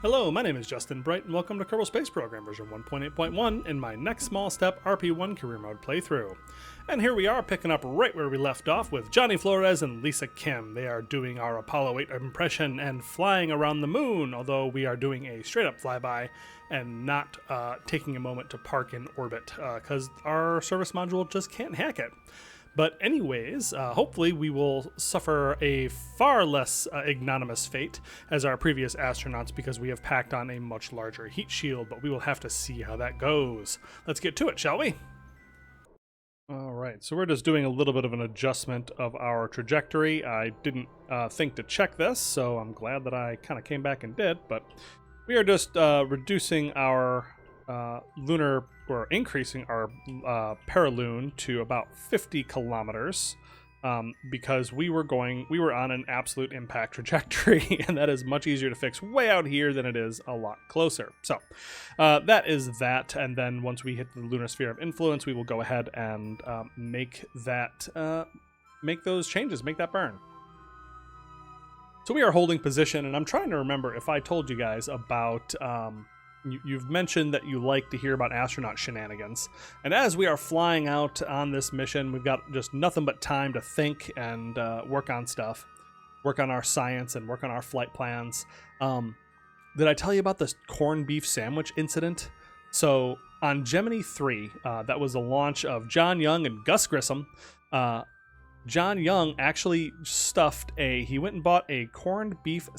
Hello, my name is Justin Bright, and welcome to Kerbal Space Program version 1.8.1 in my next small step RP-1 career mode playthrough. And here we are, picking up right where we left off with Johnny Flores and Lisa Kim. They are doing our Apollo 8 impression and flying around the moon, although we are doing a straight-up flyby and not taking a moment to park in orbit, because our service module just can't hack it. But anyways, hopefully we will suffer a far less ignominious fate as our previous astronauts because we have packed on a much larger heat shield, but we will have to see how that goes. Let's get to it, shall we? Alright, so we're just doing a little bit of an adjustment of our trajectory. I didn't think to check this, so I'm glad that I kind of came back and did, but we are just reducing our lunar, or increasing our paraloon to about 50 kilometers because we were on an absolute impact trajectory, and that is much easier to fix way out here than it is a lot closer. So that is that, and then once we hit the lunar sphere of influence, we will go ahead and make those changes, make that burn. So we are holding position, and I'm trying to remember if I told you guys about you've mentioned that you like to hear about astronaut shenanigans. And as we are flying out on this mission, we've got just nothing but time to think and work on stuff, work on our science and work on our flight plans. Did I tell you about this corned beef sandwich incident? So on Gemini 3, that was the launch of John Young and Gus Grissom. John Young actually he went and bought a corned beef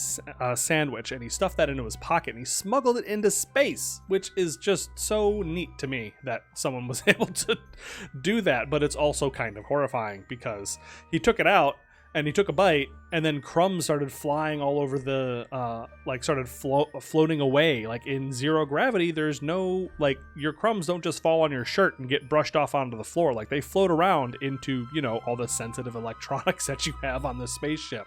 sandwich, and he stuffed that into his pocket, and he smuggled it into space, which is just so neat to me that someone was able to do that. But it's also kind of horrifying because he took it out and he took a bite, and then crumbs started flying all over the floating away. Like in zero gravity, there's no, like, your crumbs don't just fall on your shirt and get brushed off onto the floor. Like, they float around into, you know, all the sensitive electronics that you have on the spaceship.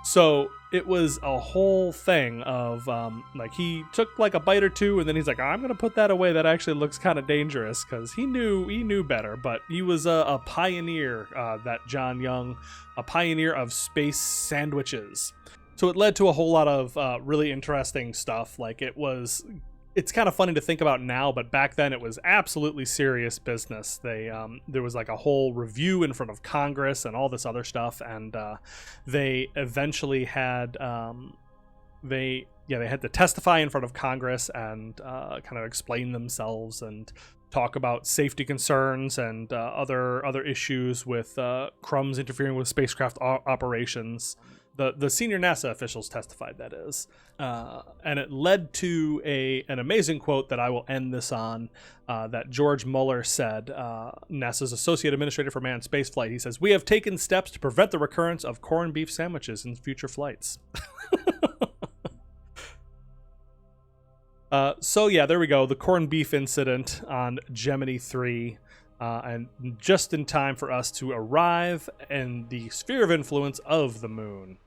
So it was a whole thing of like, he took like a bite or two, and then he's like, I'm gonna put that away, that actually looks kind of dangerous, because he knew better. But he was a pioneer, that John Young, a pioneer of space sandwiches. So it led to a whole lot of really interesting stuff. Like, it's kind of funny to think about now, but back then it was absolutely serious business. There was like a whole review in front of Congress and all this other stuff, and they eventually had they had to testify in front of Congress and kind of explain themselves and talk about safety concerns and other issues with crumbs interfering with spacecraft operations. The senior NASA officials testified, that is. And it led to an amazing quote that I will end this on, that George Mueller said, NASA's Associate Administrator for Manned Spaceflight. He says, "We have taken steps to prevent the recurrence of corned beef sandwiches in future flights." So yeah, there we go. The corned beef incident on Gemini 3. And just in time for us to arrive in the sphere of influence of the moon.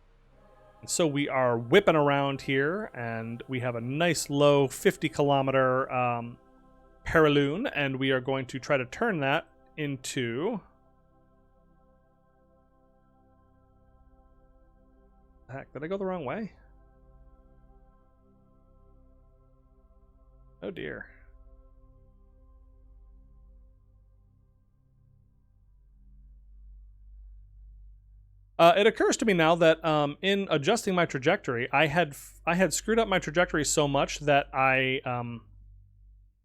So we are whipping around here, and we have a nice low 50-kilometer paraloon, and we are going to try to turn that into... Heck, did I go the wrong way? Oh dear. It occurs to me now that in adjusting my trajectory, I had screwed up my trajectory so much that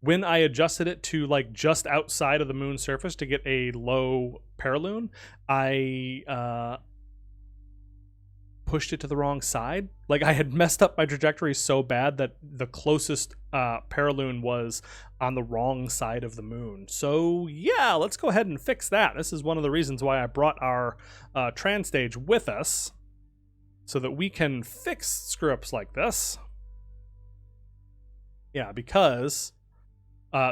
when I adjusted it to like just outside of the moon's surface to get a low paraloon, I pushed it to the wrong side. Like, I had messed up my trajectory so bad that the closest paraloon was on the wrong side of the moon. So yeah, let's go ahead and fix that. This is one of the reasons why I brought our TransStage with us, so that we can fix screw-ups like this. Yeah, because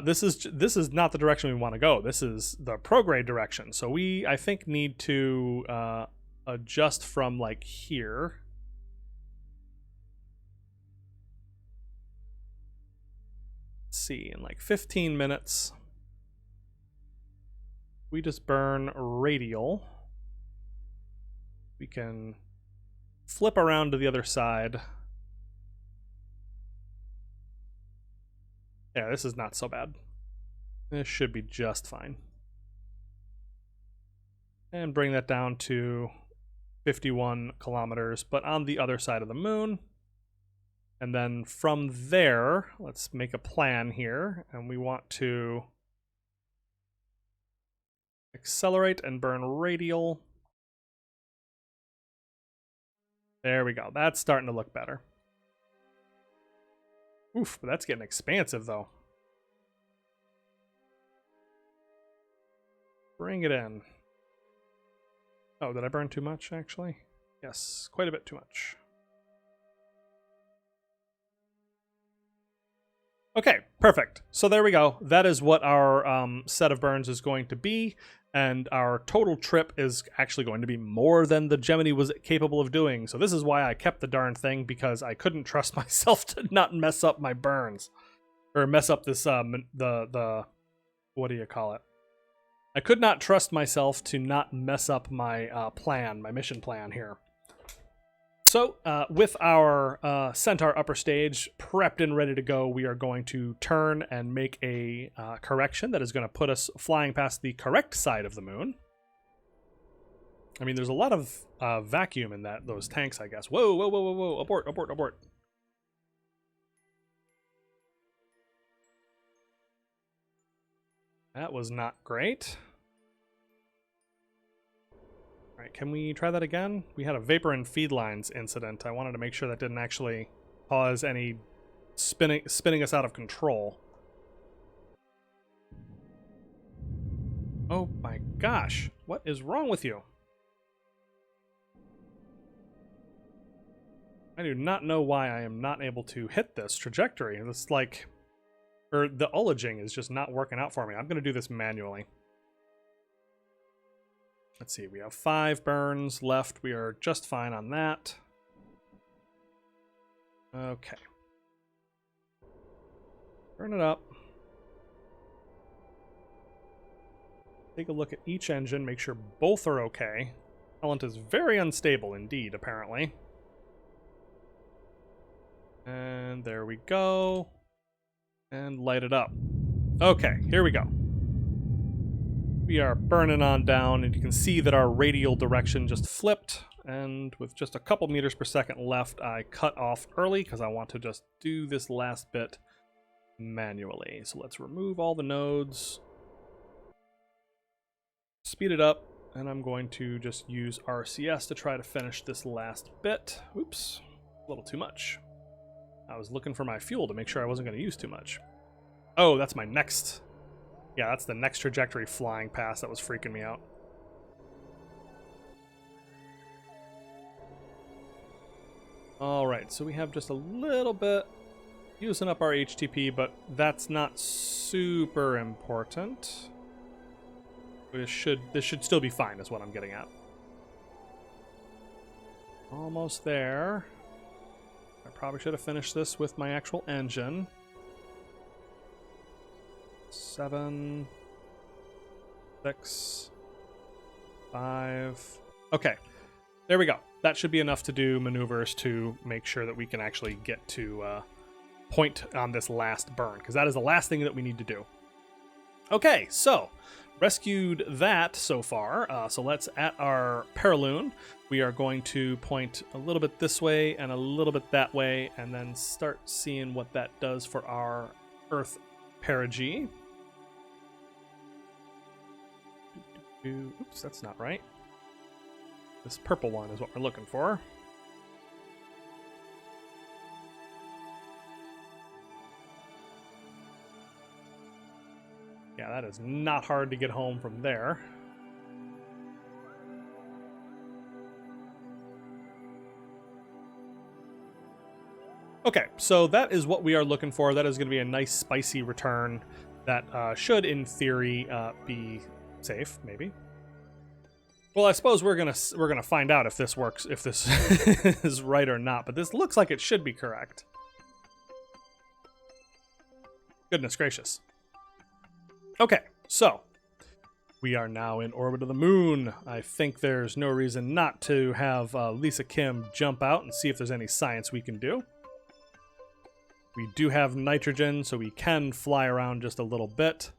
this is not the direction we want to go. This is the prograde direction. So we, I think, need to adjust from like here. Let's see, in like 15 minutes, we just burn radial. We can flip around to the other side Yeah, this is not so bad. This should be just fine. And bring that down to 51 kilometers, but on the other side of the moon. And then from there, let's make a plan here. And we want to accelerate and burn radial. There we go. That's starting to look better. Oof, but that's getting expansive though. Bring it in. Oh, did I burn too much actually? Yes, quite a bit too much. Okay, perfect. So there we go. That is what our set of burns is going to be. And our total trip is actually going to be more than the Gemini was capable of doing. So this is why I kept the darn thing, because I couldn't trust myself to not mess up my burns. Or mess up this, the what do you call it? I could not trust myself to not mess up my plan, my mission plan here. So, with our Centaur upper stage prepped and ready to go, we are going to turn and make a correction that is going to put us flying past the correct side of the moon. I mean, there's a lot of vacuum in those tanks, I guess. Whoa, whoa, whoa, whoa, whoa. Abort, abort, abort. That was not great. All right, can we try that again? We had a vapor and feed lines incident. I wanted to make sure that didn't actually cause any spinning us out of control. Oh my gosh, what is wrong with you? I do not know why I am not able to hit this trajectory. It's like, or the ullaging is just not working out for me. I'm going to do this manually. Let's see, we have 5 burns left. We are just fine on that. Okay. Burn it up. Take a look at each engine, make sure both are okay. Propellant is very unstable indeed, apparently. And there we go. And light it up. Okay, here we go. We are burning on down, and you can see that our radial direction just flipped. And with just a couple meters per second left, I cut off early because I want to just do this last bit manually. So let's remove all the nodes. Speed it up, and I'm going to just use RCS to try to finish this last bit. Oops, a little too much. I was looking for my fuel to make sure I wasn't going to use too much. Oh, that's my next... Yeah, that's the next trajectory flying past that was freaking me out. Alright, so we have just a little bit using up our HTP, but that's not super important. This should still be fine, is what I'm getting at. Almost there. I probably should have finished this with my actual engine. 7, 6, 5. Okay, there we go. That should be enough to do maneuvers to make sure that we can actually get to point on this last burn, because that is the last thing that we need to do. Okay, so rescued that so far. So let's, at our Paraloon, we are going to point a little bit this way and a little bit that way, and then start seeing what that does for our Earth perigee. Oops, that's not right. This purple one is what we're looking for. Yeah, that is not hard to get home from there. Okay, so that is what we are looking for. That is going to be a nice spicy return that should, in theory, be safe, maybe. Well, I suppose we're gonna find out if this works, if this is right or not. But this looks like it should be correct. Goodness gracious. Okay, so we are now in orbit of the moon. I think there's no reason not to have Lisa Kim jump out and see if there's any science we can do. We do have nitrogen, so we can fly around just a little bit.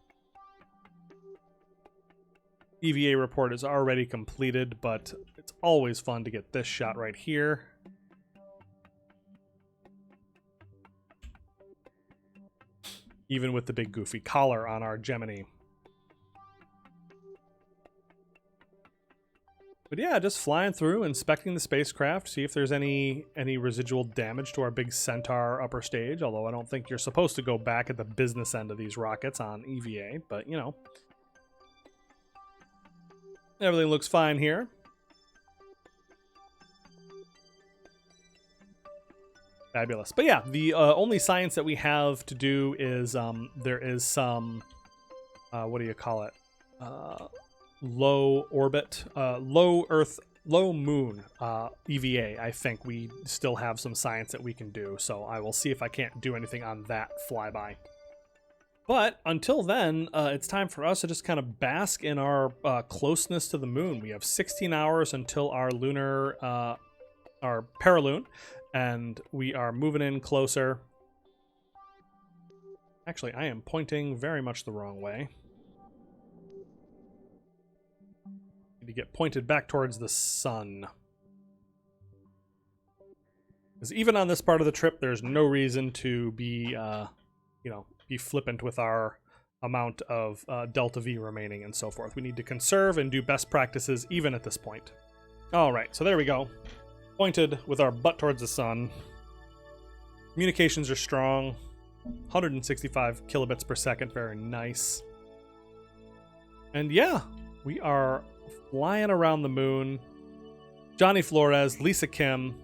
EVA report is already completed, but it's always fun to get this shot right here. Even with the big goofy collar on our Gemini. But yeah, just flying through, inspecting the spacecraft, see if there's any residual damage to our big Centaur upper stage, although I don't think you're supposed to go back at the business end of these rockets on EVA, but you know. Everything looks fine here. Fabulous. But yeah, the only science that we have to do is there is some, what do you call it? Low orbit, low Earth, low moon EVA. I think we still have some science that we can do. So I will see if I can't do anything on that flyby. But until then, it's time for us to just kind of bask in our closeness to the moon. We have 16 hours until our lunar, our paraloon, and we are moving in closer. Actually, I am pointing very much the wrong way. Need to get pointed back towards the sun. Because even on this part of the trip, there's no reason to be, you know, be flippant with our amount of delta V remaining and so forth. We need to conserve and do best practices even at this point. All right, so there we go. Pointed with our butt towards the sun. Communications are strong. 165 kilobits per second, very nice. And yeah, we are flying around the moon. Johnny Flores, Lisa Kim,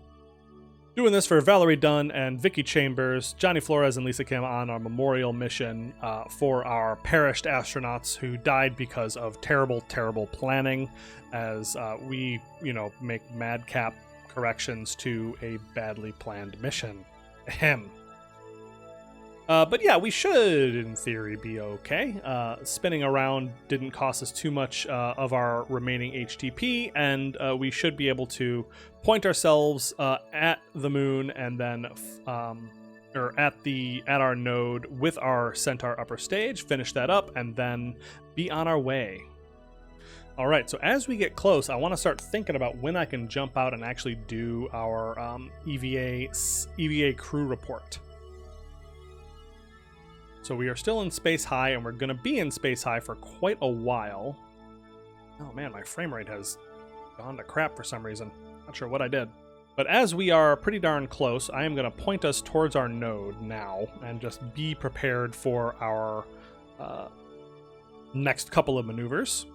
doing this for Valerie Dunn and Vicky Chambers. Johnny Flores and Lisa Kim on our memorial mission for our perished astronauts who died because of terrible, terrible planning as we, you know, make madcap corrections to a badly planned mission. Ahem. But yeah, we should, in theory, be okay. Spinning around didn't cost us too much of our remaining HTP, and we should be able to point ourselves at the moon and then, or at our node with our Centaur upper stage, finish that up, and then be on our way. All right, so as we get close, I want to start thinking about when I can jump out and actually do our EVA crew report. So we are still in Space High, and we're going to be in Space High for quite a while. Oh man, my frame rate has gone to crap for some reason. Not sure what I did. But as we are pretty darn close, I am going to point us towards our node now, and just be prepared for our next couple of maneuvers.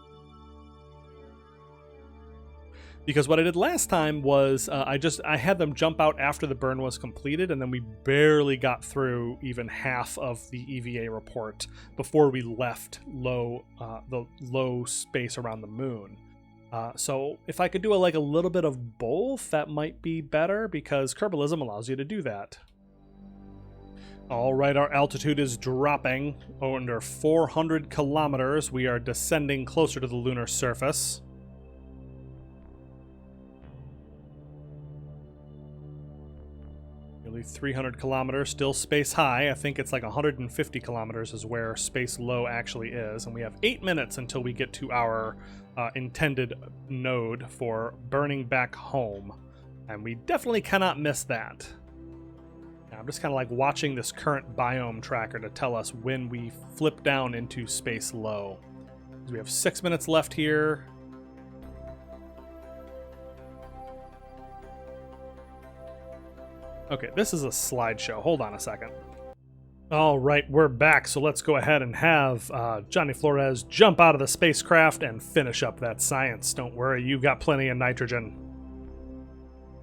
Because what I did last time was I had them jump out after the burn was completed, and then we barely got through even half of the EVA report before we left the low space around the moon. So if I could do a little bit of both, that might be better, because Kerbalism allows you to do that. All right, our altitude is dropping under 400 kilometers. We are descending closer to the lunar surface. Nearly 300 kilometers, still space high. I think it's like 150 kilometers is where space low actually is. And we have 8 minutes until we get to our intended node for burning back home. And we definitely cannot miss that. Now, I'm just kind of like watching this current biome tracker to tell us when we flip down into space low. We have 6 minutes left here. Okay, this is a slideshow. Hold on a second. All right, we're back, so let's go ahead and have Johnny Flores jump out of the spacecraft and finish up that science. Don't worry, you've got plenty of nitrogen.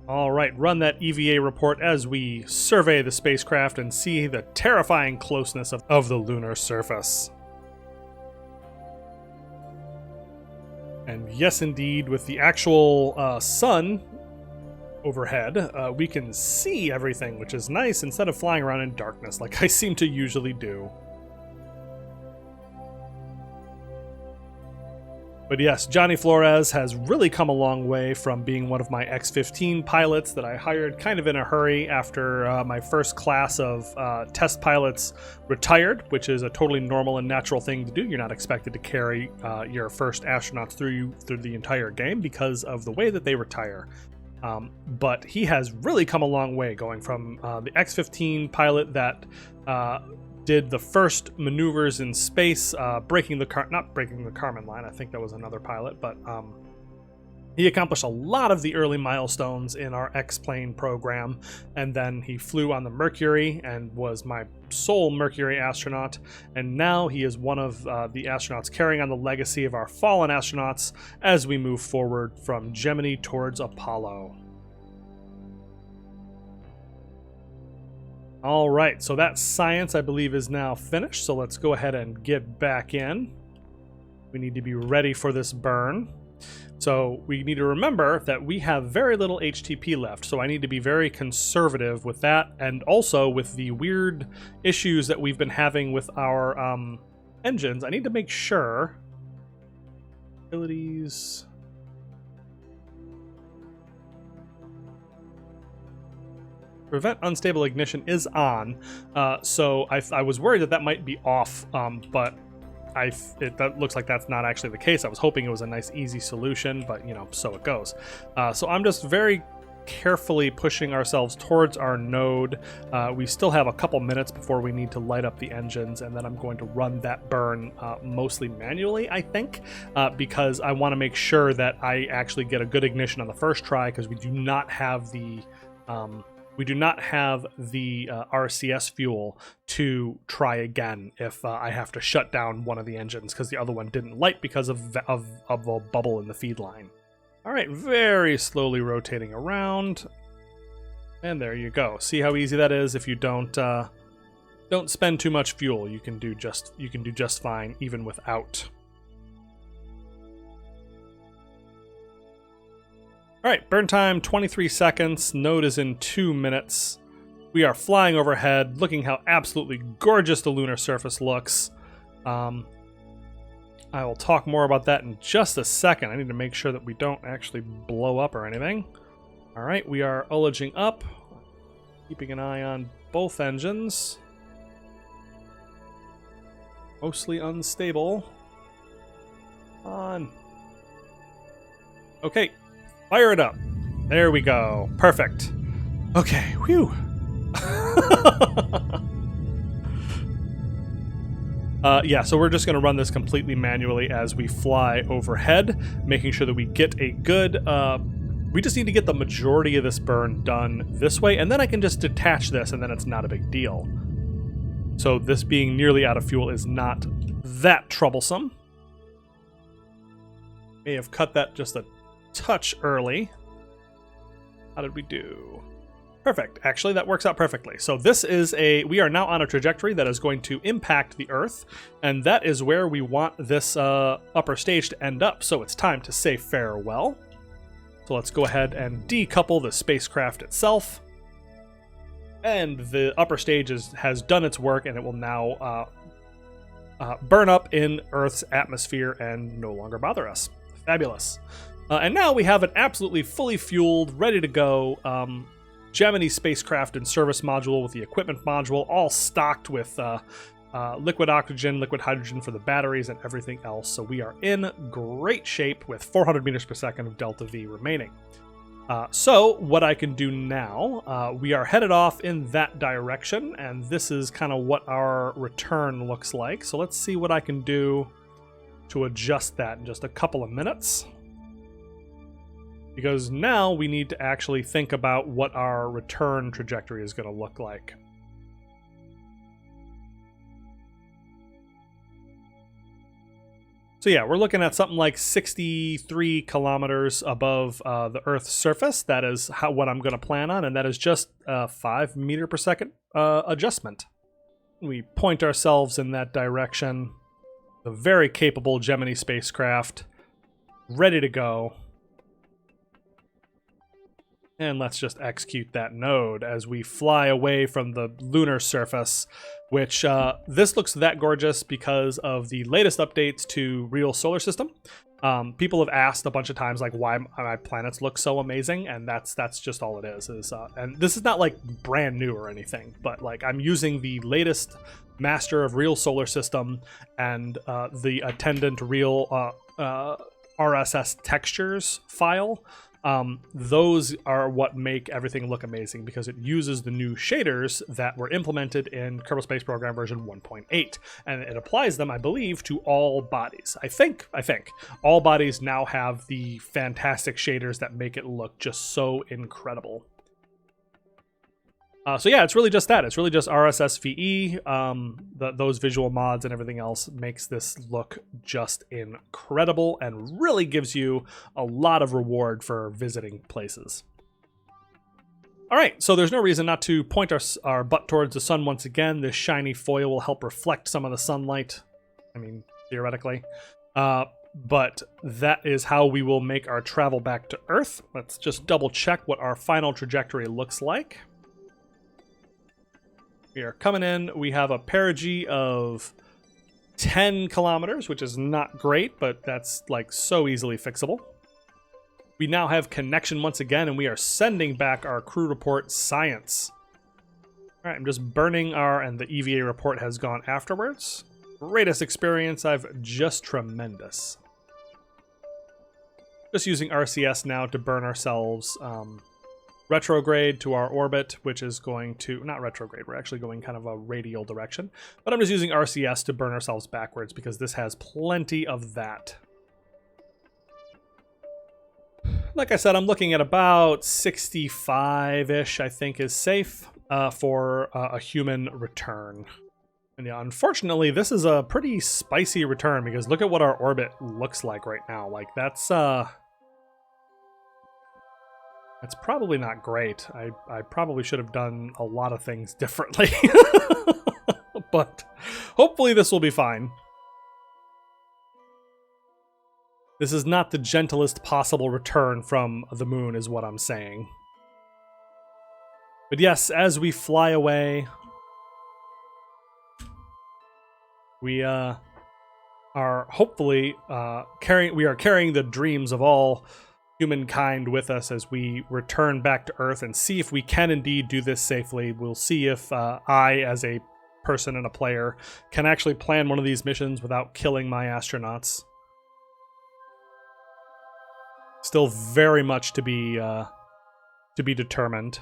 All right, run that EVA report as we survey the spacecraft and see the terrifying closeness of the lunar surface. And yes, indeed, with the actual sun overhead, we can see everything, which is nice, instead of flying around in darkness like I seem to usually do. But yes, Johnny Flores has really come a long way from being one of my X-15 pilots that I hired kind of in a hurry after my first class of test pilots retired, which is a totally normal and natural thing to do. You're not expected to carry your first astronauts through the entire game because of the way that they retire. But he has really come a long way, going from the X-15 pilot that did the first maneuvers in space, not breaking the Kármán line. I think that was another pilot, but he accomplished a lot of the early milestones in our X-plane program, and then he flew on the Mercury and was my sole Mercury astronaut, and now he is one of the astronauts carrying on the legacy of our fallen astronauts as we move forward from Gemini towards Apollo. All right, so that science, I believe, is now finished, so let's go ahead and get back in. We need to be ready for this burn. So we need to remember that we have very little HTP left, so I need to be very conservative with that, and also with the weird issues that we've been having with our engines. I need to make sure... Abilities... Prevent unstable ignition is on, so I was worried that might be off, but that looks like that's not actually the case. I was hoping it was a nice, easy solution, but, you know, so it goes. So I'm just very carefully pushing ourselves towards our node. We still have a couple minutes before we need to light up the engines, and then I'm going to run that burn mostly manually, I think, because I want to make sure that I actually get a good ignition on the first try, because we do not have the... RCS fuel to try again if I have to shut down one of the engines, because the other one didn't light because of a bubble in the feed line. All right, very slowly rotating around, and there you go. See how easy that is? If you don't spend too much fuel, you can do just fine even without. All right, burn time 23 seconds. Node is in 2 minutes. We are flying overhead, looking how absolutely gorgeous the lunar surface looks. I will talk more about that in just a second. I need to make sure that we don't actually blow up or anything. All right, we are ullaging up, keeping an eye on both engines. Mostly unstable. On. Okay. Fire it up. There we go. Perfect. Okay. Whew. Yeah, so we're just going to run this completely manually as we fly overhead, making sure that we get a good... we just need to get the majority of this burn done this way, and then I can just detach this, and then it's not a big deal. So this being nearly out of fuel is not that troublesome. May have cut that just a touch early. How did we do? Perfect. Actually, that works out perfectly. So this is we are now on a trajectory that is going to impact the Earth, and that is where we want this upper stage to end up. So it's time to say farewell. So let's go ahead and decouple the spacecraft itself. And the upper stage has done its work, and it will now burn up in Earth's atmosphere and no longer bother us. Fabulous. And now we have an absolutely fully fueled, ready to go Gemini spacecraft and service module with the equipment module, all stocked with liquid oxygen, liquid hydrogen for the batteries, and everything else. So we are in great shape with 400 meters per second of delta V remaining. So what I can do now, we are headed off in that direction, and this is kind of what our return looks like. So let's see what I can do to adjust that in just a couple of minutes. Because now we need to actually think about what our return trajectory is going to look like. So yeah, we're looking at something like 63 kilometers above the Earth's surface. That is what I'm going to plan on, and that is just a 5 meter per second adjustment. We point ourselves in that direction. A very capable Gemini spacecraft, ready to go. And let's just execute that node as we fly away from the lunar surface, which this looks that gorgeous because of the latest updates to Real Solar System. People have asked a bunch of times like why my planets look so amazing, and that's just all it is. And this is not like brand new or anything, but like I'm using the latest master of real solar system and the attendant real RSS textures file. Those are what make everything look amazing because it uses the new shaders that were implemented in Kerbal Space Program version 1.8, and it applies them, I believe, to all bodies. I think all bodies now have the fantastic shaders that make it look just so incredible. So yeah, it's really just that. It's really just RSSVE. Those visual mods and everything else makes this look just incredible and really gives you a lot of reward for visiting places. All right, so there's no reason not to point our butt towards the sun once again. This shiny foil will help reflect some of the sunlight. I mean, theoretically. But that is how we will make our travel back to Earth. Let's just double check what our final trajectory looks like. We are coming in. We have a perigee of 10 kilometers, which is not great, but that's like so easily fixable. We now have connection once again, and we are sending back our crew report science. All right, I'm just burning and the EVA report has gone afterwards. Greatest experience. I've just tremendous. Just using RCS now to burn ourselves retrograde to our orbit, which is going to, not retrograde, we're actually going kind of a radial direction. But I'm just using RCS to burn ourselves backwards because this has plenty of that. Like I said, I'm looking at about 65-ish, I think is safe for a human return. And yeah, unfortunately, this is a pretty spicy return because look at what our orbit looks like right now. Like that's probably not great. I probably should have done a lot of things differently. But hopefully this will be fine. This is not the gentlest possible return from the moon is what I'm saying. But yes, as we fly away, we are hopefully carrying the dreams of all humankind with us as we return back to Earth and see if we can indeed do this safely. We'll see if I, as a person and a player, can actually plan one of these missions without killing my astronauts. Still very much to be determined.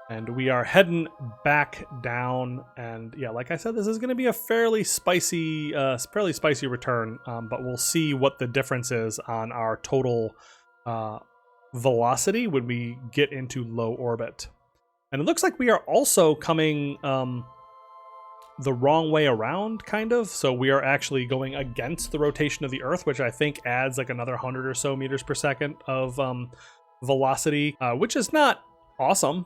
And we are heading back down, and yeah, like I said, this is going to be a fairly spicy return. But we'll see what the difference is on our total velocity when we get into low orbit. And it looks like we are also coming the wrong way around, kind of. So we are actually going against the rotation of the Earth, which I think adds like another 100 or so meters per second of velocity, which is not awesome.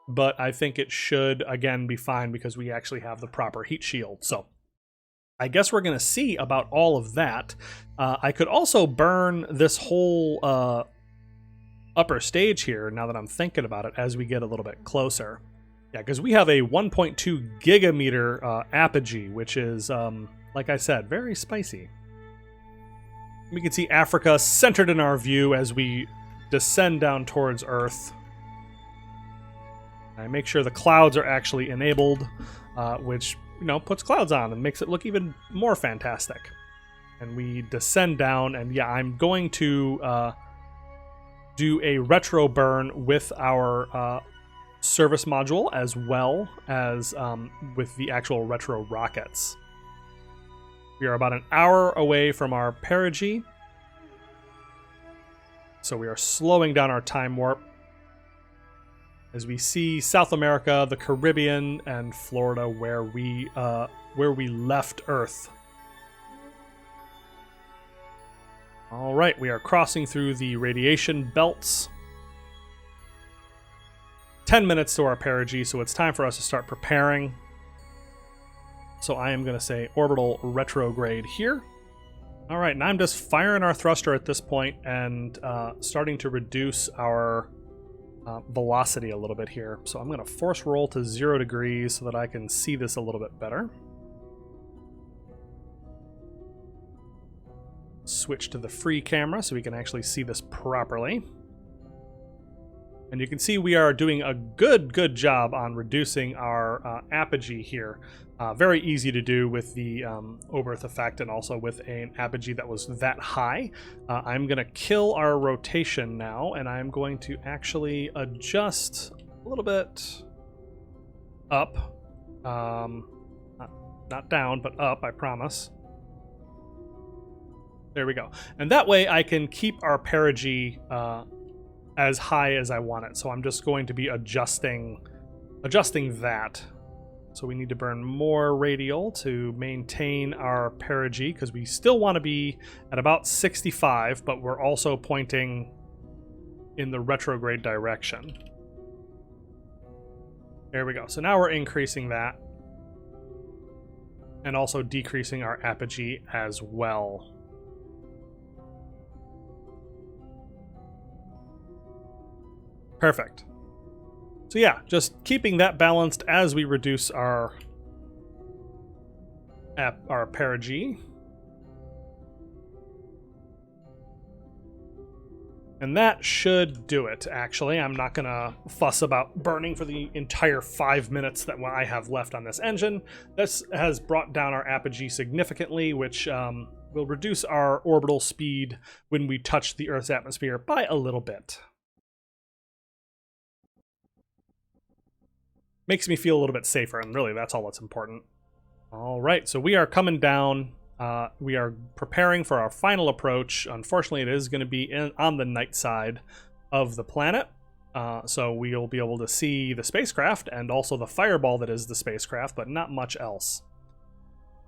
But I think it should, again, be fine because we actually have the proper heat shield. So I guess we're going to see about all of that. I could also burn this whole upper stage here, now that I'm thinking about it, as we get a little bit closer. Yeah, because we have a 1.2 gigameter apogee, which is, like I said, very spicy. We can see Africa centered in our view as we descend down towards Earth. I make sure the clouds are actually enabled, which, you know, puts clouds on and makes it look even more fantastic. And we descend down, and yeah, I'm going to do a retro burn with our service module as well as with the actual retro rockets. We are about an hour away from our perigee, so we are slowing down our time warp as we see South America, the Caribbean, and Florida where we left Earth. All right, we are crossing through the radiation belts. 10 minutes to our perigee, so it's time for us to start preparing. So I am going to say orbital retrograde here. All right, and I'm just firing our thruster at this point and starting to reduce our velocity a little bit here. So I'm going to force roll to 0 degrees so that I can see this a little bit better. switch to the free camera so we can actually see this properly. And you can see we are doing a good job on reducing our apogee here. Very easy to do with the Oberth effect and also with an apogee that was that high. I'm going to kill our rotation now, and I'm going to actually adjust a little bit up. Not down, but up, I promise. There we go. And that way I can keep our perigee as high as I want it. So I'm just going to be adjusting that. So we need to burn more radial to maintain our perigee, because we still want to be at about 65, but we're also pointing in the retrograde direction. There we go. So now we're increasing that and also decreasing our apogee as well. Perfect. So yeah, just keeping that balanced as we reduce our perigee. And that should do it, actually. I'm not going to fuss about burning for the entire 5 minutes that I have left on this engine. This has brought down our apogee significantly, which will reduce our orbital speed when we touch the Earth's atmosphere by a little bit. Makes me feel a little bit safer, and really that's all that's important. All right, so we are coming down. We are preparing for our final approach. Unfortunately, it is going to be on the night side of the planet. So we'll be able to see the spacecraft and also the fireball that is the spacecraft, but not much else.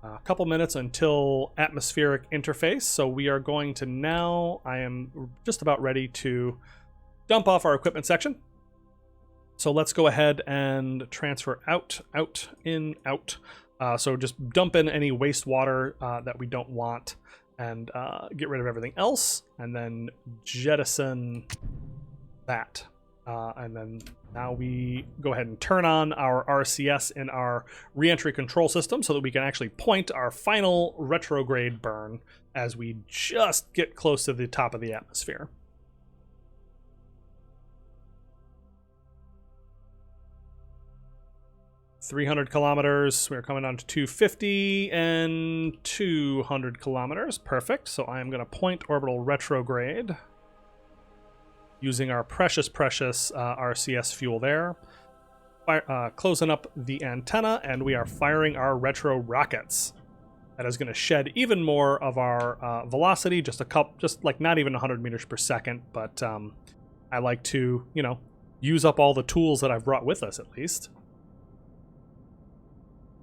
A couple minutes until atmospheric interface. So we are going to now, I am just about ready to dump off our equipment section. So let's go ahead and transfer out, in, out. So just dump in any wastewater that we don't want and get rid of everything else, and then jettison that. And then now we go ahead and turn on our RCS in our reentry control system so that we can actually point our final retrograde burn as we just get close to the top of the atmosphere. 300 kilometers. We're coming down to 250 and 200 kilometers. Perfect. So I am going to point orbital retrograde using our precious RCS fuel there. Closing up the antenna, and we are firing our retro rockets. That is going to shed even more of our velocity, just like not even 100 meters per second. But I like to, use up all the tools that I've brought with us at least.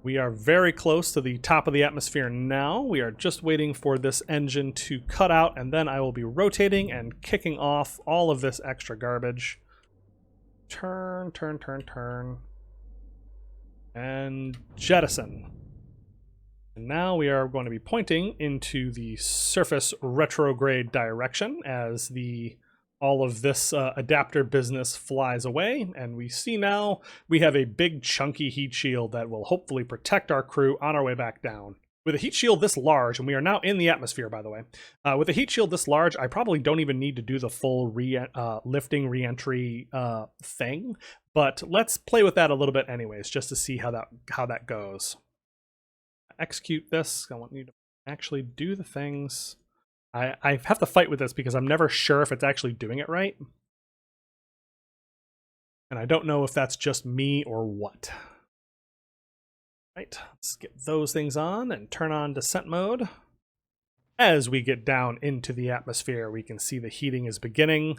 We are very close to the top of the atmosphere now. We are just waiting for this engine to cut out, and then I will be rotating and kicking off all of this extra garbage. Turn. And jettison. And now we are going to be pointing into the surface retrograde direction as all of this adapter business flies away, and we see now we have a big chunky heat shield that will hopefully protect our crew on our way back down. With a heat shield this large, and we are now in the atmosphere, by the way, with a heat shield this large, I probably don't even need to do the full lifting re-entry thing, but let's play with that a little bit anyways, just to see how that goes. Execute this. I want you to actually do the things. I have to fight with this because I'm never sure if it's actually doing it right. And I don't know if that's just me or what. Right, let's get those things on and turn on descent mode. As we get down into the atmosphere, we can see the heating is beginning.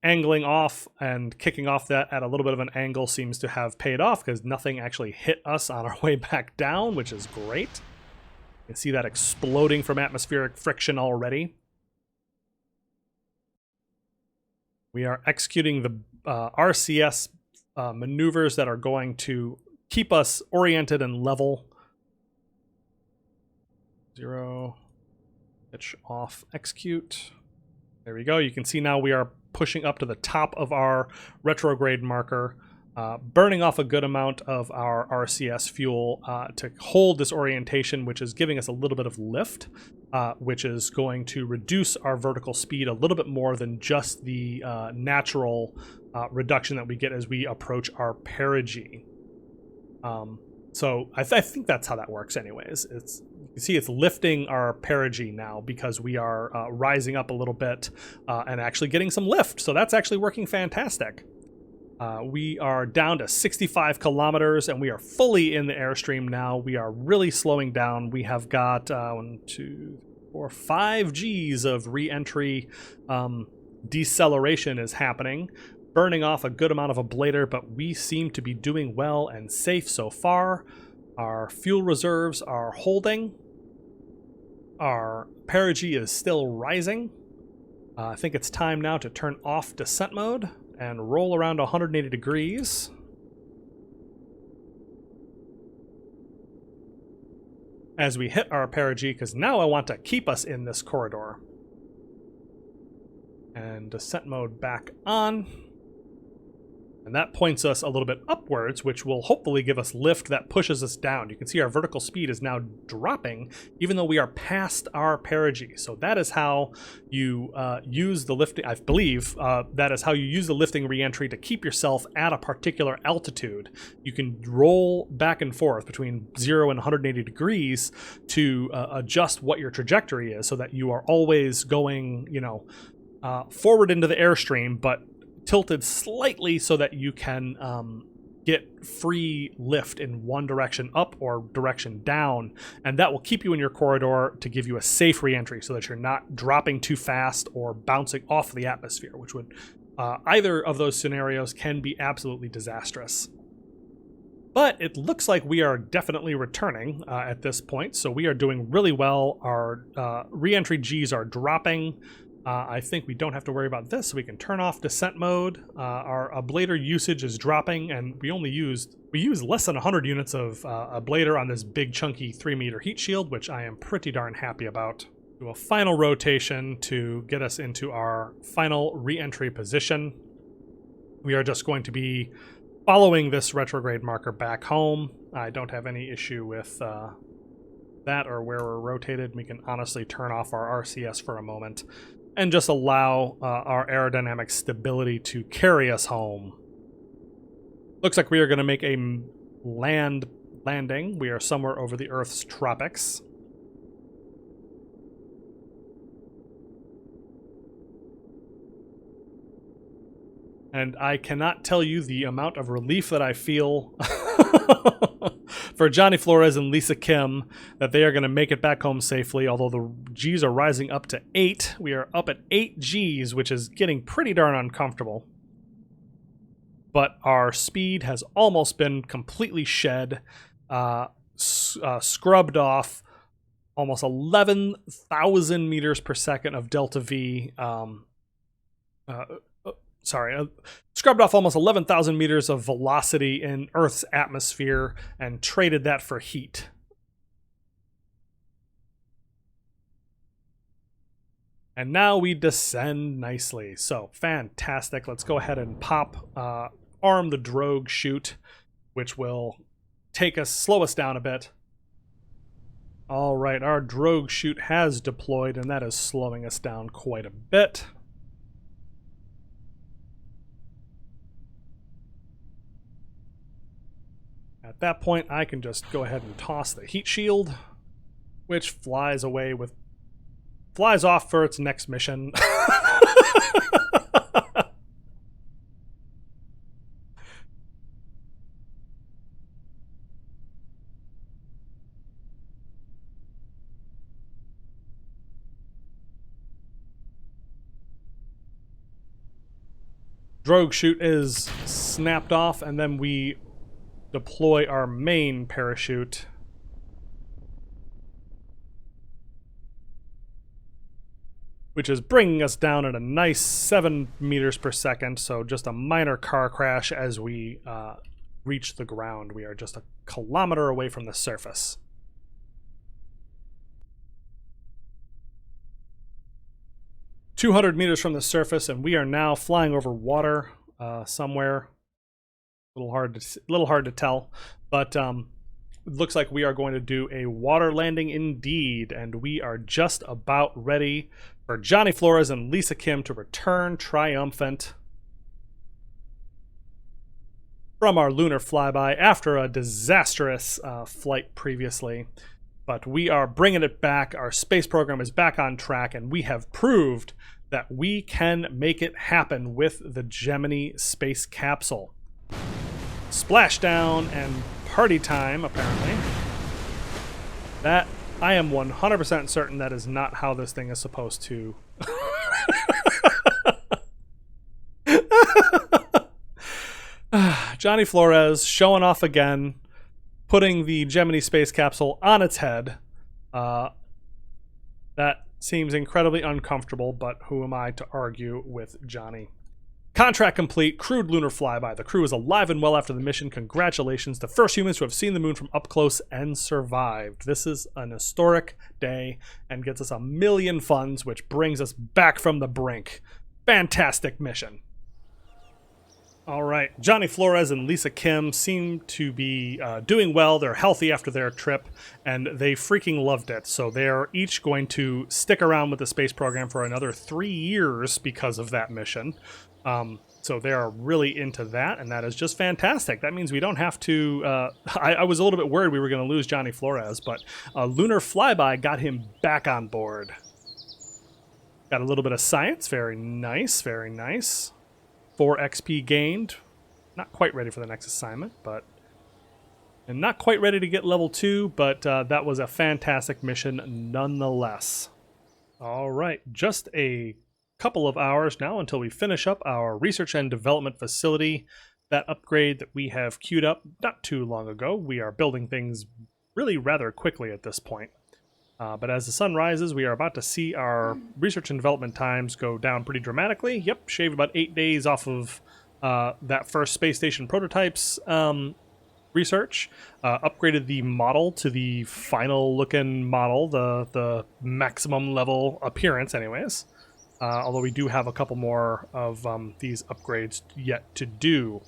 Angling off and kicking off that at a little bit of an angle seems to have paid off because nothing actually hit us on our way back down, which is great. You can see that exploding from atmospheric friction already. We are executing the RCS maneuvers that are going to keep us oriented and level. 0, pitch off, execute. There we go. You can see now we are pushing up to the top of our retrograde marker. burning off a good amount of our RCS fuel to hold this orientation, which is giving us a little bit of lift, which is going to reduce our vertical speed a little bit more than just the natural reduction that we get as we approach our perigee. So I think that's how that works anyways. You can see it's lifting our perigee now because we are rising up a little bit and actually getting some lift. So that's actually working fantastic. We are down to 65 kilometers and we are fully in the airstream now. We are really slowing down. We have got 1, 2, 4, 5 Gs of re-entry. Deceleration is happening, burning off a good amount of ablator, but we seem to be doing well and safe so far. Our fuel reserves are holding. Our perigee is still rising. I think it's time now to turn off descent mode and roll around 180 degrees. As we hit our perigee, because now I want to keep us in this corridor. And descent mode back on. And that points us a little bit upwards, which will hopefully give us lift that pushes us down. You can see our vertical speed is now dropping, even though we are past our perigee. So that is how you use the lifting, I believe, that is how you use the lifting reentry to keep yourself at a particular altitude. You can roll back and forth between 0 and 180 degrees to adjust what your trajectory is so that you are always going, forward into the airstream, but tilted slightly so that you can get free lift in one direction up or direction down, and that will keep you in your corridor to give you a safe reentry so that you're not dropping too fast or bouncing off the atmosphere, which would either of those scenarios can be absolutely disastrous. But it looks like we are definitely returning at this point, so we are doing really well. Our reentry Gs are dropping. I think we don't have to worry about this, so we can turn off descent mode. Our ablator usage is dropping, and we used less than 100 units of ablator on this big chunky 3-meter heat shield, which I am pretty darn happy about. Do a final rotation to get us into our final re-entry position. We are just going to be following this retrograde marker back home. I don't have any issue with that or where we're rotated. We can honestly turn off our RCS for a moment and just allow our aerodynamic stability to carry us home. Looks like we are going to make a landing. We are somewhere over the Earth's tropics. And I cannot tell you the amount of relief that I feel for Johnny Flores and Lisa Kim that they are going to make it back home safely, although the Gs are rising up to 8. We are up at 8 Gs, which is getting pretty darn uncomfortable. But our speed has almost been completely shed, scrubbed off, almost 11,000 meters per second of delta V. Scrubbed off almost 11,000 meters of velocity in Earth's atmosphere and traded that for heat. And now we descend nicely. So fantastic. Let's go ahead and arm the drogue chute, which will slow us down a bit. All right, our drogue chute has deployed, and that is slowing us down quite a bit. At that point, I can just go ahead and toss the heat shield, which flies off for its next mission. Drogue chute is snapped off, and then we deploy our main parachute. Which is bringing us down at a nice 7 meters per second, so just a minor car crash as we reach the ground. We are just a kilometer away from the surface. "200 meters from the surface, and we are now flying over water somewhere. little hard to tell, but it looks like we are going to do a water landing indeed, and we are just about ready for Johnny Flores and Lisa Kim to return triumphant from our lunar flyby after a disastrous flight previously. But we are bringing it back. Our space program is back on track, and we have proved that we can make it happen with the Gemini space capsule. Splashdown and party time, apparently. That, I am 100% certain that is not how this thing is supposed to. Johnny Flores showing off again, putting the Gemini space capsule on its head. That seems incredibly uncomfortable, but who am I to argue with Johnny? Contract complete, crewed lunar flyby. The crew is alive and well after the mission. Congratulations, the first humans who have seen the moon from up close and survived. This is an historic day and gets us 1 million funds, which brings us back from the brink. Fantastic mission. All right, Johnny Flores and Lisa Kim seem to be doing well. They're healthy after their trip, and they freaking loved it. So they're each going to stick around with the space program for another 3 years because of that mission. So they are really into that, and that is just fantastic. That means we don't have to... I was a little bit worried we were going to lose Johnny Flores, but Lunar Flyby got him back on board. Got a little bit of science. Very nice, very nice. 4 XP gained. Not quite ready for the next assignment, but... And not quite ready to get level 2, but that was a fantastic mission nonetheless. All right, just a couple of hours now until we finish up our research and development facility. That upgrade that we have queued up not too long ago. We are building things really rather quickly at this point. But as the sun rises, we are about to see our research and development times go down pretty dramatically. Yep, shaved about 8 days off of that first space station prototypes research. Upgraded the model to the final looking model, the maximum level appearance anyways. Although we do have a couple more of these upgrades yet to do.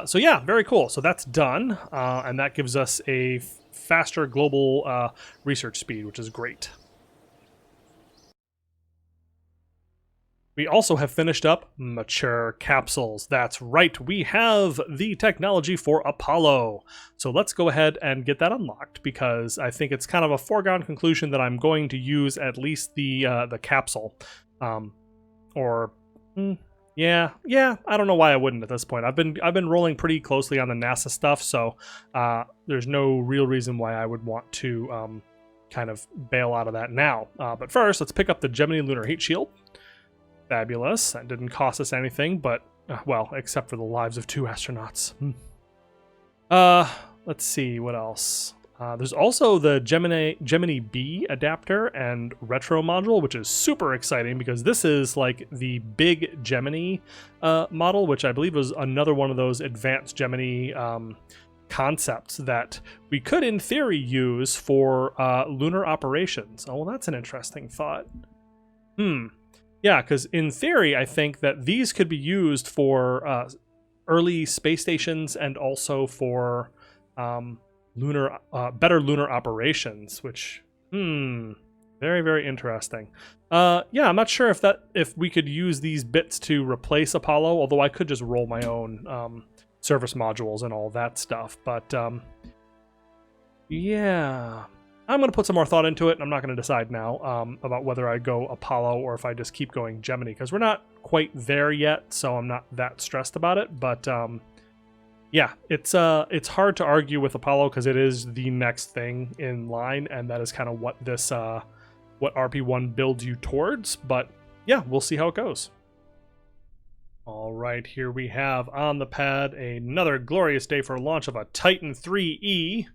So yeah, very cool. So that's done, and that gives us a faster global research speed, which is great. We also have finished up mature capsules. That's right, we have the technology for Apollo. So let's go ahead and get that unlocked, because I think it's kind of a foregone conclusion that I'm going to use at least the capsule. Yeah, I don't know why I wouldn't at this point. I've been rolling pretty closely on the NASA stuff, so there's no real reason why I would want to kind of bail out of that now. But first, let's pick up the Gemini Lunar Heat Shield. Fabulous. That didn't cost us anything, but, well, except for the lives of 2 astronauts. Let's see, what else? There's also the Gemini B adapter and retro module, which is super exciting because this is like the big Gemini model, which I believe was another one of those advanced Gemini concepts that we could, in theory, use for lunar operations. Oh, well, that's an interesting thought. Yeah, because in theory, I think that these could be used for early space stations and also for... better lunar operations, which very, very interesting. Yeah, I'm not sure if we could use these bits to replace Apollo, although I could just roll my own service modules and all that stuff. But yeah, I'm going to put some more thought into it, and I'm not going to decide now about whether I go Apollo or if I just keep going Gemini, because we're not quite there yet, so I'm not that stressed about it. But yeah, it's hard to argue with Apollo because it is the next thing in line, and that is kind of what this what RP-1 builds you towards. But yeah, we'll see how it goes. All right, here we have on the pad another glorious day for launch of a Titan 3E.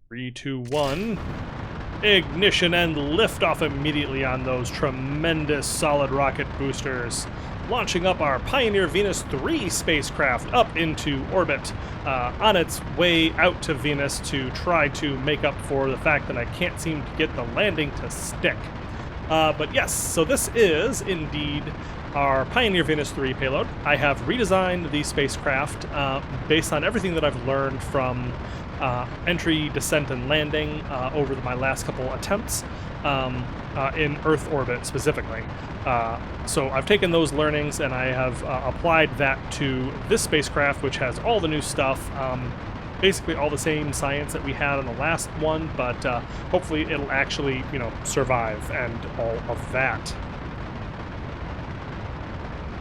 3, 2, 1. Ignition and liftoff immediately on those tremendous solid rocket boosters. Launching up our Pioneer Venus 3 spacecraft up into orbit, on its way out to Venus to try to make up for the fact that I can't seem to get the landing to stick. But yes, so this is indeed our Pioneer Venus 3 payload. I have redesigned the spacecraft based on everything that I've learned from entry, descent, and landing over my last couple attempts in Earth orbit specifically. So I've taken those learnings and I have applied that to this spacecraft, which has all the new stuff. Basically all the same science that we had on the last one, but hopefully it'll actually, you know, survive and all of that.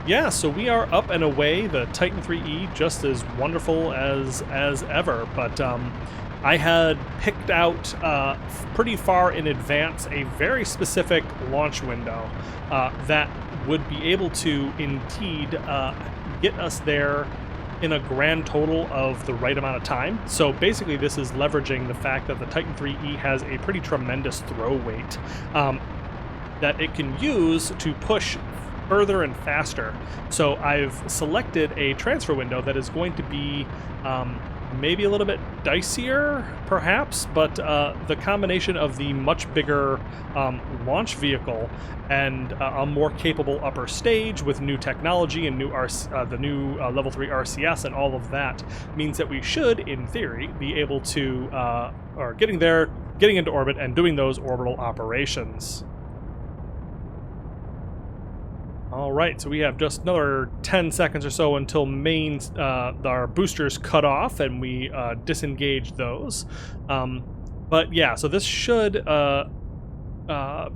Yeah, so we are up and away. The Titan 3E just as wonderful as ever, but I had picked out pretty far in advance a very specific launch window that would be able to indeed get us there in a grand total of the right amount of time. So basically this is leveraging the fact that the Titan 3E has a pretty tremendous throw weight that it can use to push further and faster. So I've selected a transfer window that is going to be maybe a little bit dicier, perhaps, but the combination of the much bigger launch vehicle and a more capable upper stage with new technology and the new level 3 RCS and all of that means that we should, in theory, be able to, or getting into orbit and doing those orbital operations. All right, so we have just another 10 seconds or so until our boosters cut off and we disengage those. But yeah, so this should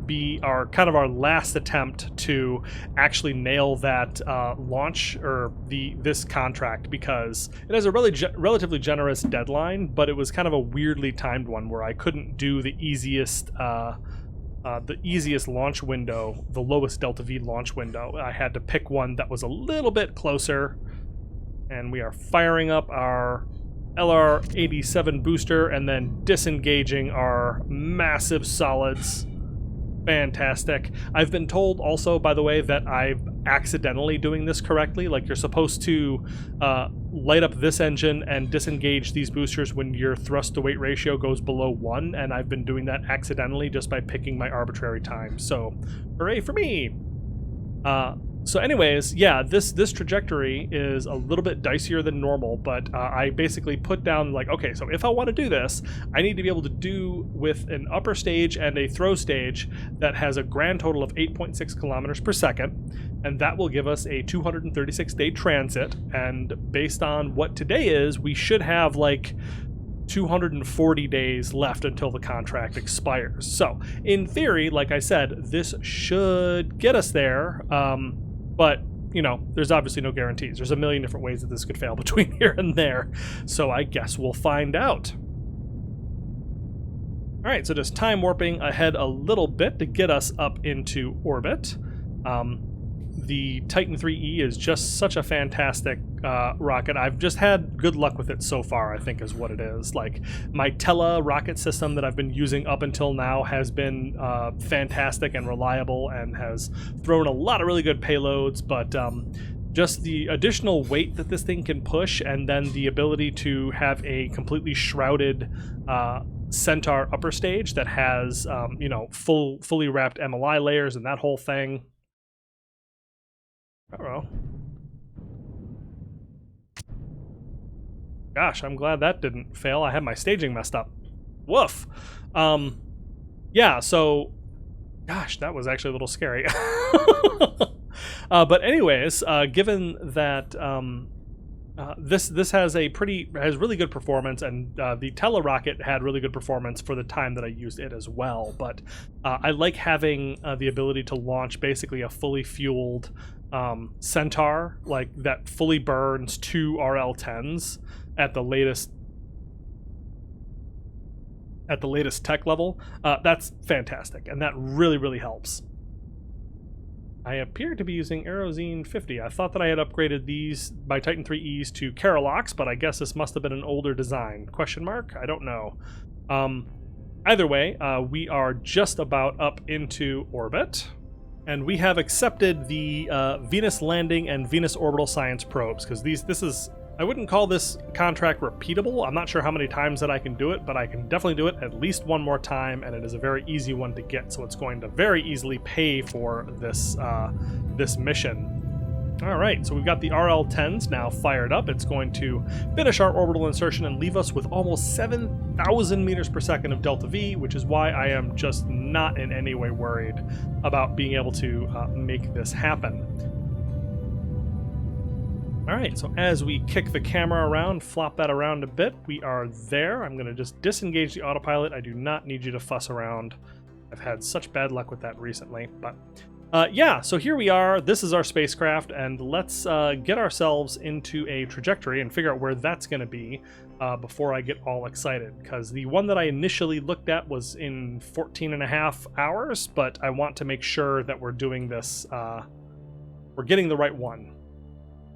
be our last attempt to actually nail that launch or this contract, because it has a relatively generous deadline, but it was kind of a weirdly timed one where I couldn't do the easiest launch window, the lowest delta V launch window. I had to pick one that was a little bit closer, and we are firing up our LR-87 booster and then disengaging our massive solids. Fantastic. I've been told also, by the way, that I'm accidentally doing this correctly. Like, you're supposed to light up this engine and disengage these boosters when your thrust to weight ratio goes below 1, and I've been doing that accidentally just by picking my arbitrary time. So, hooray for me! So anyways, yeah, this trajectory is a little bit dicier than normal, but I basically put down, like, okay, so if I want to do this, I need to be able to do with an upper stage and a throw stage that has a grand total of 8.6 kilometers per second, and that will give us a 236-day transit, and based on what today is, we should have, like, 240 days left until the contract expires. So, in theory, like I said, this should get us there, but, you know, there's obviously no guarantees. There's a million different ways that this could fail between here and there. So I guess we'll find out. All right, so just time warping ahead a little bit to get us up into orbit. The Titan 3E is just such a fantastic rocket. I've just had good luck with it so far, I think is what it is. Like, my Tela rocket system that I've been using up until now has been fantastic and reliable and has thrown a lot of really good payloads, but just the additional weight that this thing can push, and then the ability to have a completely shrouded Centaur upper stage that has, you know, fully wrapped MLI layers and that whole thing. Uh-oh. Gosh, I'm glad that didn't fail. I had my staging messed up. Woof. Yeah, so... Gosh, that was actually a little scary. But anyways, given that this has really good performance, and the Tela rocket had really good performance for the time that I used it as well, but I like having the ability to launch basically a fully fueled Centaur, like, that fully burns 2 RL-10s at the latest tech level. That's fantastic, and that really helps. I appear to be using Aerozine 50. I thought that I had upgraded my Titan 3Es to Carolox, but I guess this must have been an older design. Question mark? I don't know. Either way, we are just about up into orbit. And we have accepted the Venus landing and Venus orbital science probes, because this is I wouldn't call this contract repeatable. I'm not sure how many times that I can do it, but I can definitely do it at least one more time, and it is a very easy one to get, so it's going to very easily pay for this, this mission. All right, so we've got the RL-10s now fired up. It's going to finish our orbital insertion and leave us with almost 7,000 meters per second of delta V, which is why I am just not in any way worried about being able to make this happen. All right, so as we kick the camera around, flop that around a bit, we are there. I'm going to just disengage the autopilot. I do not need you to fuss around. I've had such bad luck with that recently, but yeah, so here we are. This is our spacecraft, and let's get ourselves into a trajectory and figure out where that's going to be before I get all excited, because the one that I initially looked at was in 14.5 hours, but I want to make sure that we're doing this, we're getting the right one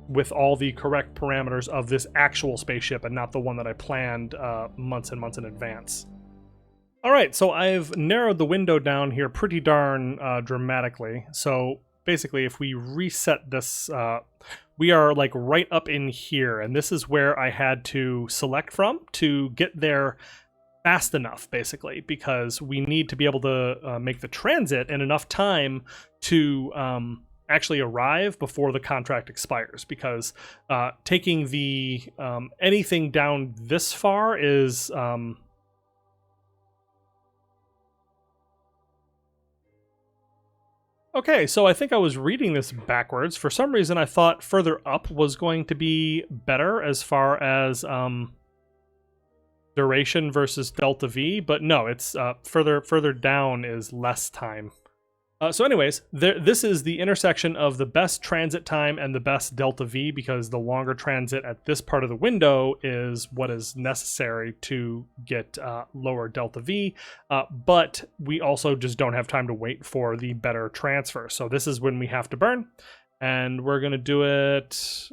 with all the correct parameters of this actual spaceship and not the one that I planned months and months in advance. All right, so I've narrowed the window down here pretty darn dramatically. So basically, if we reset this, we are like right up in here, and this is where I had to select from to get there fast enough, basically, because we need to be able to make the transit in enough time to actually arrive before the contract expires, because taking the anything down this far is okay, so I think I was reading this backwards. For some reason I thought further up was going to be better as far as duration versus delta V, but no, it's further down is less time. So anyways, this is the intersection of the best transit time and the best delta V, because the longer transit at this part of the window is what is necessary to get lower delta V, but we also just don't have time to wait for the better transfer. So this is when we have to burn, and we're going to do it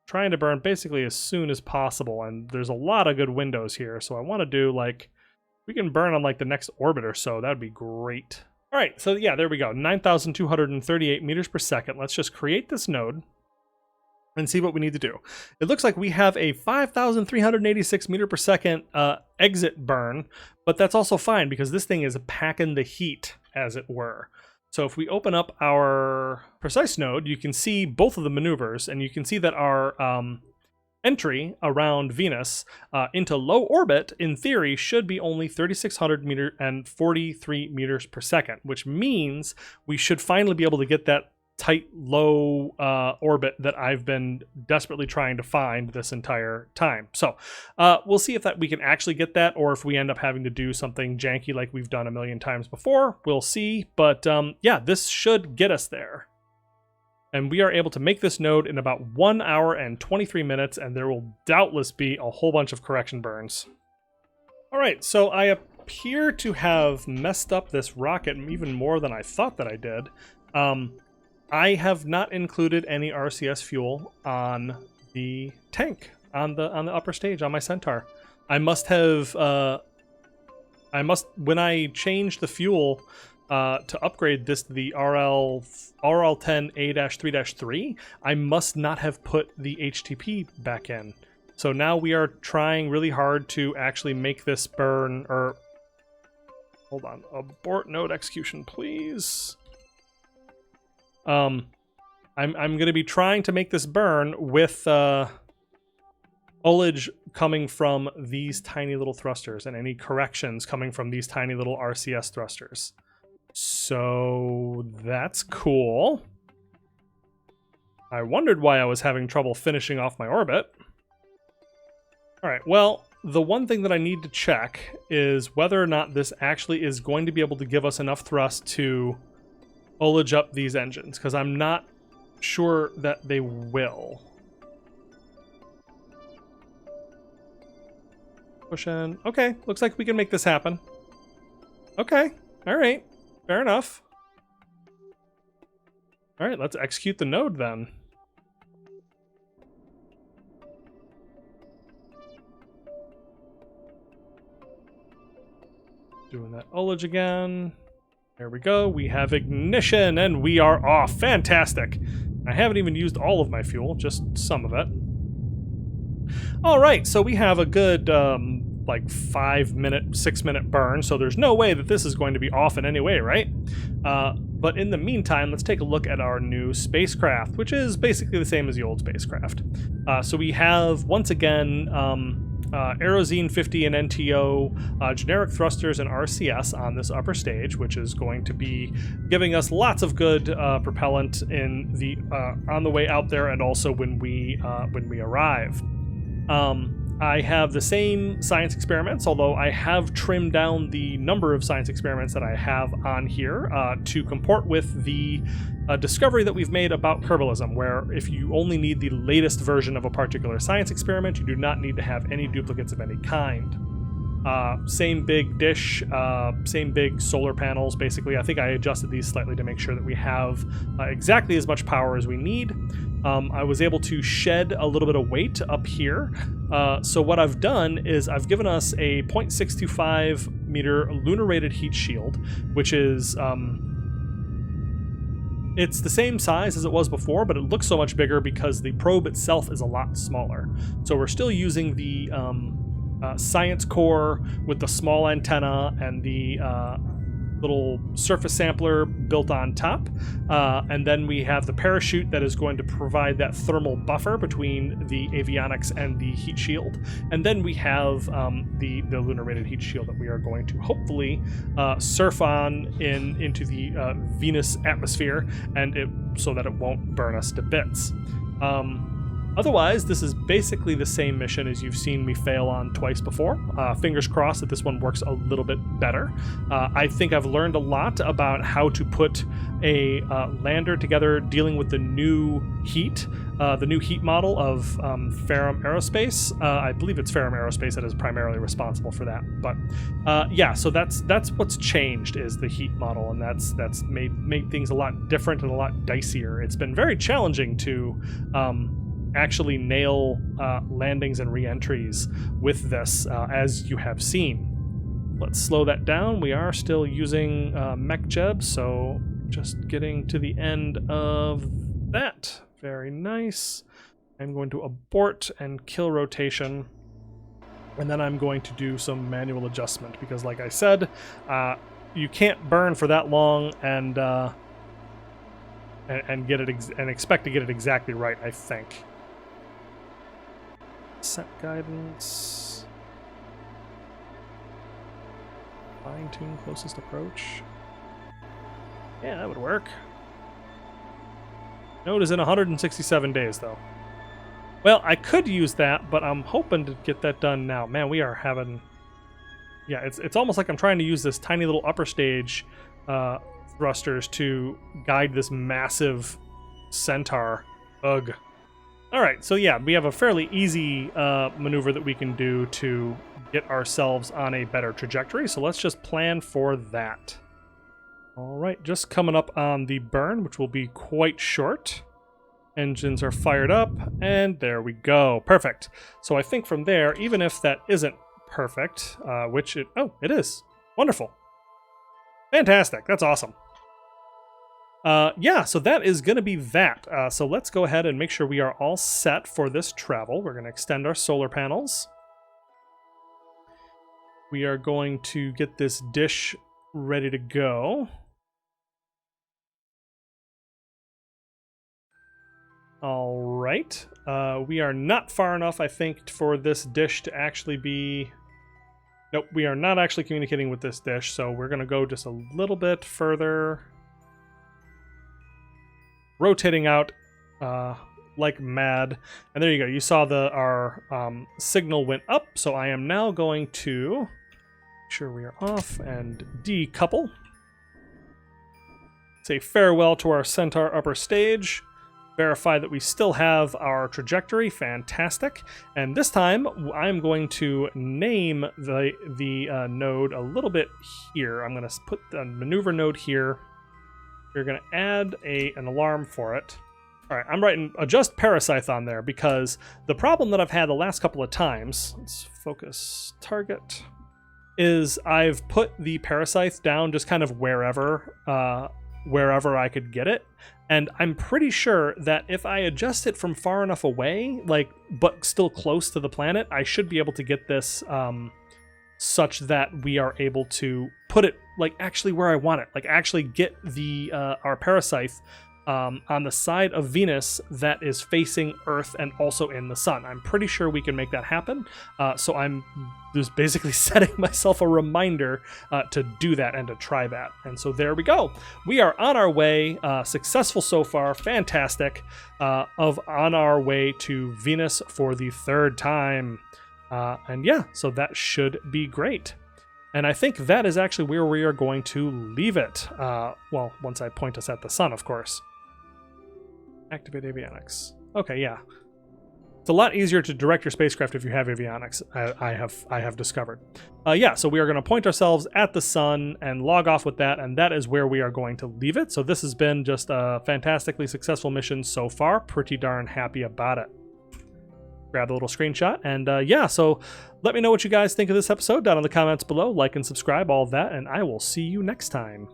trying to burn basically as soon as possible, and there's a lot of good windows here, so I want to do like, we can burn on like the next orbit or so. That would be great. All right, so yeah, there we go, 9,238 meters per second. Let's just create this node and see what we need to do. It looks like we have a 5,386 meter per second exit burn, but that's also fine because this thing is packing the heat, as it were. So if we open up our precise node, you can see both of the maneuvers, and you can see that our entry around Venus into low orbit, in theory, should be only 3,600 meters and 43 meters per second, which means we should finally be able to get that tight, low orbit that I've been desperately trying to find this entire time. So we'll see if we can actually get that, or if we end up having to do something janky like we've done a million times before. We'll see, but yeah, this should get us there. And we are able to make this node in about 1 hour and 23 minutes, and there will doubtless be a whole bunch of correction burns. All right, so I appear to have messed up this rocket even more than I thought that I did. I have not included any RCS fuel on the tank, on the upper stage, on my Centaur. I must have, when I changed the fuel to upgrade this to the RL10A-3-3, I must not have put the HTP back in. So now we are trying really hard to actually make this burn, or hold on, abort node execution, please. I'm going to be trying to make this burn with ullage coming from these tiny little thrusters, and any corrections coming from these tiny little RCS thrusters. So that's cool. I wondered why I was having trouble finishing off my orbit. All right, well, the one thing that I need to check is whether or not this actually is going to be able to give us enough thrust to ullage up these engines, because I'm not sure that they will. Push in. Okay, looks like we can make this happen. Okay, all right. Fair enough. All right, let's execute the node then. Doing that ullage again. There we go. We have ignition and we are off. Fantastic. I haven't even used all of my fuel, just some of it. All right, so we have a good like 5-minute, 6-minute burn, so there's no way that this is going to be off in any way, right? But in the meantime, let's take a look at our new spacecraft, which is basically the same as the old spacecraft. So we have, once again, Aerozine 50 and NTO, generic thrusters and RCS on this upper stage, which is going to be giving us lots of good propellant in the on the way out there, and also when we arrive. I have the same science experiments, although I have trimmed down the number of science experiments that I have on here to comport with the discovery that we've made about Kerbalism, where if you only need the latest version of a particular science experiment, you do not need to have any duplicates of any kind. Same big dish, same big solar panels, basically. I think I adjusted these slightly to make sure that we have exactly as much power as we need. I was able to shed a little bit of weight up here. So what I've done is I've given us a 0.625 meter lunar rated heat shield, which is it's the same size as it was before, but it looks so much bigger because the probe itself is a lot smaller. So we're still using the science core with the small antenna and the little surface sampler built on top, and then we have the parachute that is going to provide that thermal buffer between the avionics and the heat shield, and then we have the lunar rated heat shield that we are going to hopefully surf on into the Venus atmosphere, and so that it won't burn us to bits. Otherwise, this is basically the same mission as you've seen me fail on twice before. Fingers crossed that this one works a little bit better. I think I've learned a lot about how to put a lander together dealing with the new heat model of Ferrum Aerospace. I believe it's Ferrum Aerospace that is primarily responsible for that. But yeah, so that's what's changed, is the heat model, and that's made things a lot different and a lot dicier. It's been very challenging to actually nail landings and re-entries with this, as you have seen. Let's slow that down. We are still using MacLeod, so just getting to the end of that. Very nice. I'm going to abort and kill rotation, and then I'm going to do some manual adjustment, because like I said, you can't burn for that long and get it and expect to get it exactly right, I think. Set guidance. Fine-tune closest approach. Yeah, that would work. Node is in 167 days, though. Well, I could use that, but I'm hoping to get that done now. Man, we are having... Yeah, it's almost like I'm trying to use this tiny little upper stage thrusters to guide this massive Centaur. Ugh. Alright, so yeah, we have a fairly easy maneuver that we can do to get ourselves on a better trajectory, so let's just plan for that. Alright, just coming up on the burn, which will be quite short. Engines are fired up, and there we go. Perfect. So I think from there, even if that isn't perfect, which it... Oh, it is. Wonderful. Fantastic. That's awesome. Yeah, so that is going to be that. So let's go ahead and make sure we are all set for this travel. We're going to extend our solar panels. We are going to get this dish ready to go. All right. We are not far enough, I think, for this dish to actually be... Nope, we are not actually communicating with this dish, so we're going to go just a little bit further... rotating out like mad, and there you go. You saw our signal went up, so I am now going to make sure we are off and decouple. Say farewell to our Centaur upper stage. Verify that we still have our trajectory. Fantastic. And this time I'm going to name the node a little bit here. I'm going to put the maneuver node here. We're going to add an alarm for it. All right, I'm writing adjust parasite on there because the problem that I've had the last couple of times, let's focus target, is I've put the parasite down just kind of wherever I could get it. And I'm pretty sure that if I adjust it from far enough away, like, but still close to the planet, I should be able to get this such that we are able to put it like actually where I want it, like actually get the our parasite on the side of Venus that is facing Earth and also in the sun. I'm pretty sure we can make that happen. So I'm just basically setting myself a reminder to do that and to try that. And so there we go. We are on our way, successful so far, fantastic, on our way to Venus for the 3rd time. And yeah, so that should be great. And I think that is actually where we are going to leave it. Well, once I point us at the sun, of course. Activate avionics. Okay, yeah. It's a lot easier to direct your spacecraft if you have avionics, I have discovered. Yeah, so we are going to point ourselves at the sun and log off with that, and that is where we are going to leave it. So this has been just a fantastically successful mission so far. Pretty darn happy about it. Grab a little screenshot, and yeah, so let me know what you guys think of this episode down in the comments below. Like and subscribe, all of that, and I will see you next time.